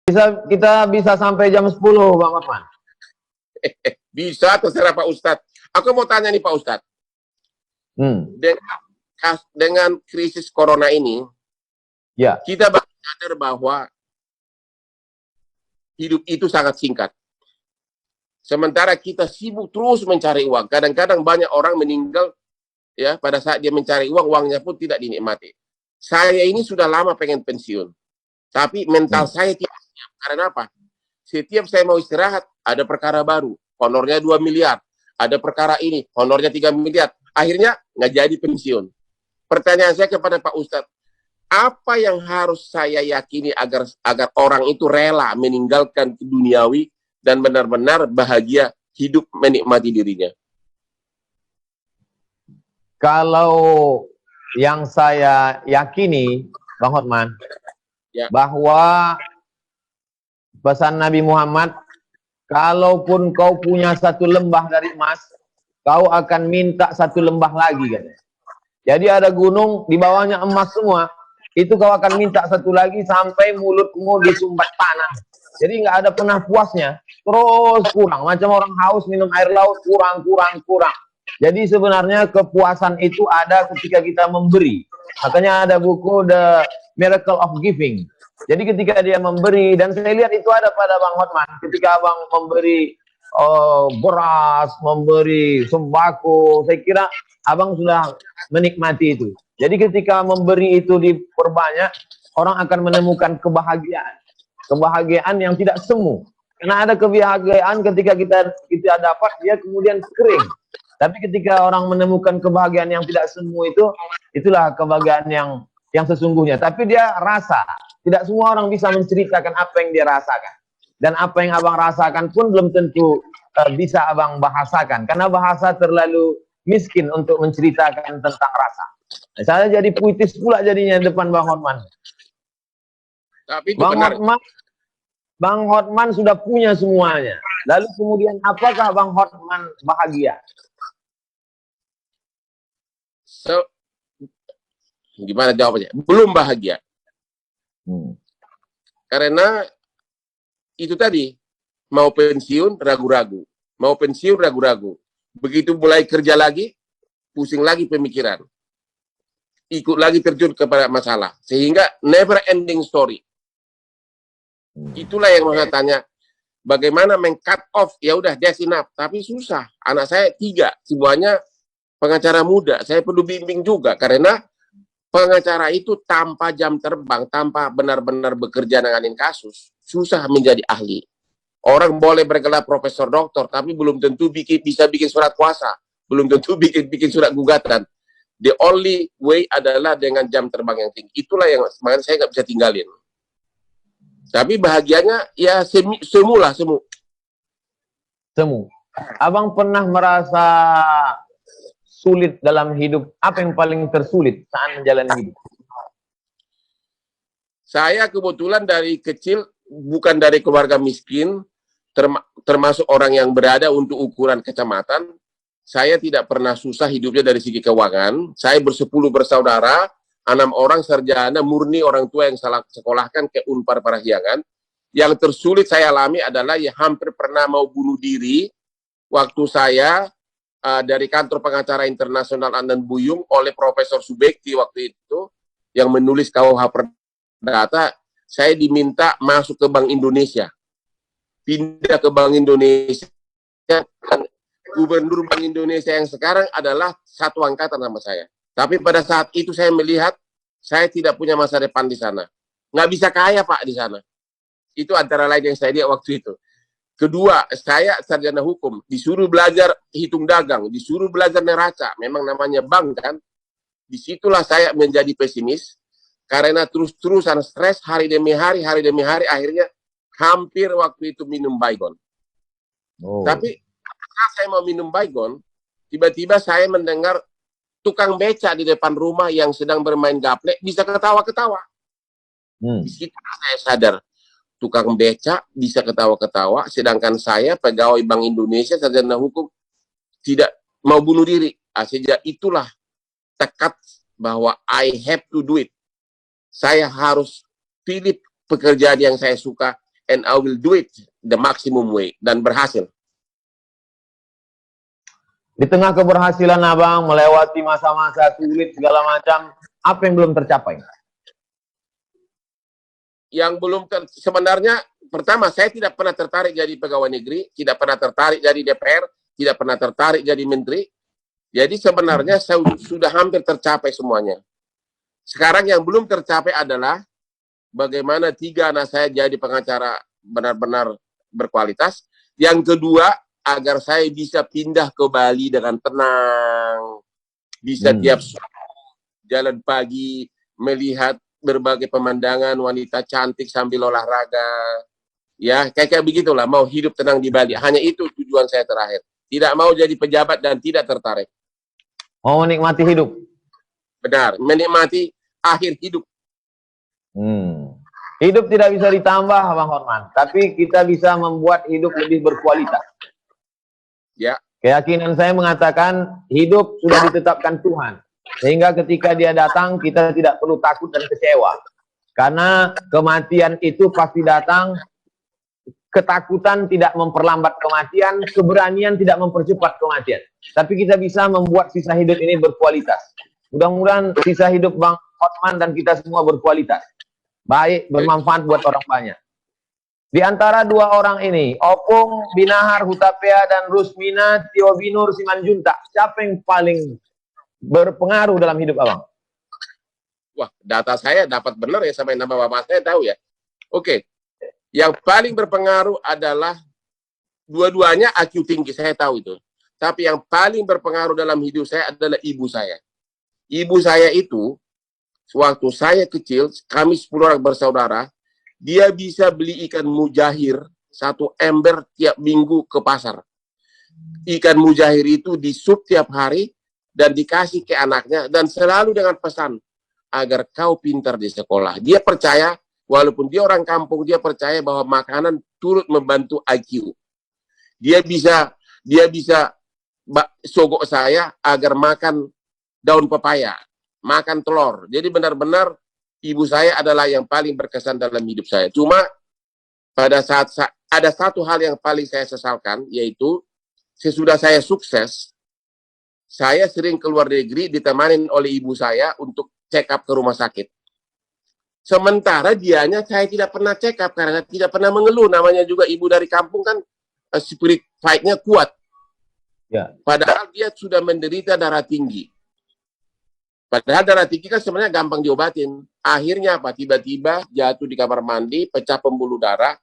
Kita bisa sampai jam 10, Bang Hotman. Bisa, terserah Pak Ustadz. Aku mau tanya nih Pak Ustadz. Dengan krisis corona ini, ya, kita sadar bahwa hidup itu sangat singkat. Sementara kita sibuk terus mencari uang. Kadang-kadang banyak orang meninggal ya pada saat dia mencari uang, uangnya pun tidak dinikmati. Saya ini sudah lama pengen pensiun, tapi mental saya tidak siap. Karena apa? Setiap saya mau istirahat, ada perkara baru. Honornya 2 miliar. Ada perkara ini, honornya 3 miliar. Akhirnya nggak jadi pensiun. Pertanyaan saya kepada Pak Ustadz, apa yang harus saya yakini agar orang itu rela meninggalkan duniawi dan benar-benar bahagia hidup menikmati dirinya? Kalau yang saya yakini, Bang Hotman, ya, bahwa pesan Nabi Muhammad, kalaupun kau punya 1 lembah dari emas, kau akan minta 1 lembah lagi, katanya. Jadi ada gunung, di bawahnya emas semua, itu kau akan minta 1 lagi sampai mulutmu disumbat tanah. Jadi nggak ada pernah puasnya, terus kurang. Macam orang haus minum air laut, kurang. Jadi sebenarnya kepuasan itu ada ketika kita memberi. Makanya ada buku The Miracle of Giving. Jadi ketika dia memberi, dan saya lihat itu ada pada Bang Hotman, ketika Abang memberi beras, memberi sembako, saya kira Abang sudah menikmati itu. Jadi ketika memberi itu diperbanyak, orang akan menemukan kebahagiaan. Kebahagiaan yang tidak semu. Karena ada kebahagiaan ketika kita dapat, dia kemudian kering. Tapi ketika orang menemukan kebahagiaan yang tidak semu itu, itulah kebahagiaan yang sesungguhnya. Tapi dia rasa. Tidak semua orang bisa menceritakan apa yang dia rasakan. Dan apa yang Abang rasakan pun belum tentu bisa Abang bahasakan. Karena bahasa terlalu miskin untuk menceritakan tentang rasa. Saya jadi puitis pula jadinya depan Bang Hotman. Tapi itu benar. Bang Hotman sudah punya semuanya. Lalu kemudian apakah Bang Hotman bahagia? Gimana jawabannya? Belum bahagia. Karena itu tadi, mau pensiun ragu-ragu. Mau pensiun ragu-ragu. Begitu mulai kerja lagi, pusing lagi pemikiran. Ikut lagi terjun kepada masalah. Sehingga never ending story. Itulah yang saya tanya, bagaimana meng-cut off, ya udah that's enough, tapi susah. Anak saya 3, semuanya pengacara muda. Saya perlu bimbing juga, karena pengacara itu tanpa jam terbang, tanpa benar-benar bekerja nanganin kasus, susah menjadi ahli. Orang boleh bergelar profesor doktor, tapi belum tentu bisa bikin surat kuasa, belum tentu bikin surat gugatan. The only way adalah dengan jam terbang yang tinggi. Itulah yang makanya saya nggak bisa tinggalin. Tapi bahagianya ya semu. Abang pernah merasa sulit dalam hidup? Apa yang paling tersulit saat menjalani hidup? Saya kebetulan dari kecil bukan dari keluarga miskin, termasuk orang yang berada untuk ukuran kecamatan. Saya tidak pernah susah hidupnya dari segi keuangan. Saya bersepuluh bersaudara. 6 orang sarjana murni orang tua yang salah sekolahkan ke Unpar Parahyangan. Yang tersulit saya alami adalah ya hampir pernah mau bunuh diri waktu saya dari kantor pengacara internasional Andan Buyung oleh Profesor Subekti waktu itu yang menulis KUH Perdata. Saya diminta masuk ke Bank Indonesia, pindah ke Bank Indonesia. Gubernur Bank Indonesia yang sekarang adalah satu angkatan sama saya. Tapi pada saat itu saya melihat saya tidak punya masa depan di sana. Nggak bisa kaya Pak di sana. Itu antara lain yang saya lihat waktu itu. Kedua, saya sarjana hukum. Disuruh belajar hitung dagang. Disuruh belajar neraca. Memang namanya bank kan. Disitulah saya menjadi pesimis. Karena terus-terusan stres hari demi hari. Akhirnya hampir waktu itu minum baygon. Tapi saat saya mau minum baygon, tiba-tiba saya mendengar tukang beca di depan rumah yang sedang bermain gaplek bisa ketawa-ketawa. Di situ saya sadar, tukang beca bisa ketawa-ketawa, sedangkan saya pegawai Bank Indonesia sarjana hukum tidak mau bunuh diri. Sejak itulah tekad bahwa I have to do it. Saya harus pilih pekerjaan yang saya suka, and I will do it the maximum way, dan berhasil. Di tengah keberhasilan Abang melewati masa-masa sulit segala macam, apa yang belum tercapai? Yang belum sebenarnya, pertama, saya tidak pernah tertarik jadi pegawai negeri, tidak pernah tertarik jadi DPR, tidak pernah tertarik jadi menteri. Jadi sebenarnya saya sudah hampir tercapai semuanya. Sekarang yang belum tercapai adalah bagaimana 3 anak saya jadi pengacara benar-benar berkualitas. Yang kedua, agar saya bisa pindah ke Bali dengan tenang, bisa tiap jalan pagi melihat berbagai pemandangan, wanita cantik sambil olahraga, ya kayak begitulah, mau hidup tenang di Bali. Hanya itu tujuan saya terakhir. Tidak mau jadi pejabat dan tidak tertarik. Mau menikmati hidup. Benar, menikmati akhir hidup. Hidup tidak bisa ditambah, Bang Hotman, tapi kita bisa membuat hidup lebih berkualitas. Ya. Keyakinan saya mengatakan hidup sudah ditetapkan Tuhan, sehingga ketika dia datang kita tidak perlu takut dan kecewa, karena kematian itu pasti datang. Ketakutan tidak memperlambat kematian, keberanian tidak mempercepat kematian, tapi kita bisa membuat sisa hidup ini berkualitas. Mudah-mudahan sisa hidup Bang Hotman dan kita semua berkualitas, baik, bermanfaat buat orang banyak. Di antara 2 orang ini, Opung Binahar Hutapea dan Rusmina Tiobinur Simanjuntak, siapa yang paling berpengaruh dalam hidup Abang? Wah, data saya dapat benar ya, sampai nama bapak saya tahu ya. Oke, yang paling berpengaruh adalah dua-duanya IQ tinggi, saya tahu itu. Tapi yang paling berpengaruh dalam hidup saya adalah ibu saya. Ibu saya itu, waktu saya kecil, kami 10 orang bersaudara, dia bisa beli ikan mujahir 1 ember tiap minggu ke pasar. Ikan mujahir itu disup tiap hari dan dikasih ke anaknya, dan selalu dengan pesan agar kau pintar di sekolah. Dia percaya, walaupun dia orang kampung, dia percaya bahwa makanan turut membantu IQ. Dia bisa sogok saya agar makan daun pepaya, makan telur. Jadi benar-benar ibu saya adalah yang paling berkesan dalam hidup saya. Cuma pada saat ada satu hal yang paling saya sesalkan, yaitu sesudah saya sukses, saya sering keluar negeri ditemani oleh ibu saya untuk check up ke rumah sakit. Sementara dianya saya tidak pernah check up karena tidak pernah mengeluh. Namanya juga ibu dari kampung kan, spirit fight-nya kuat. Ya. Padahal dia sudah menderita darah tinggi. Padahal darah tinggi kan sebenarnya gampang diobatin. Akhirnya apa? Tiba-tiba jatuh di kamar mandi, pecah pembuluh darah.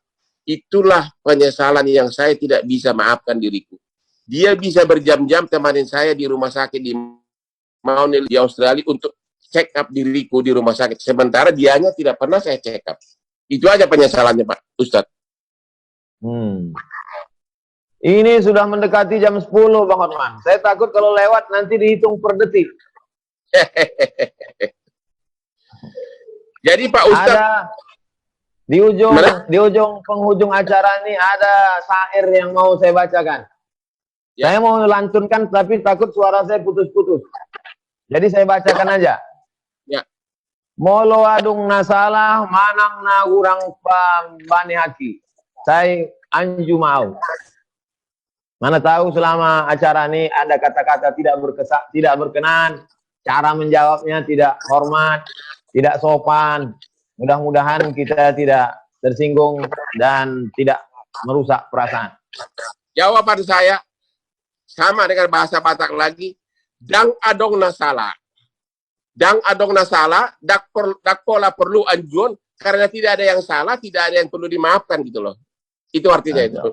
Itulah penyesalan yang saya tidak bisa maafkan diriku. Dia bisa berjam-jam temanin saya di rumah sakit di Mount Elizabeth di Australia untuk check up diriku di rumah sakit. Sementara dianya tidak pernah saya check up. Itu aja penyesalannya, Pak Ustadz. Ini sudah mendekati jam 10, Bang Hotman. Saya takut kalau lewat nanti dihitung per detik. Jadi Pak Ustadz, ada di ujung penghujung acara ini ada syair yang mau saya bacakan. Ya. Saya mau lantunkan tapi takut suara saya putus-putus. Jadi saya bacakan aja. Ya. Molo adung nasalah manang na urang bani haki. Saya anju mau. Mana tahu selama acara ini ada kata-kata tidak berkenan, cara menjawabnya tidak hormat, tidak sopan. Mudah-mudahan kita tidak tersinggung dan tidak merusak perasaan. Jawaban saya sama dengan bahasa Batak lagi, dang adong nasala. Dang adong nasala, dak pola perlu anjuan, karena tidak ada yang salah, tidak ada yang perlu dimaafkan gitu loh. Itu artinya itu.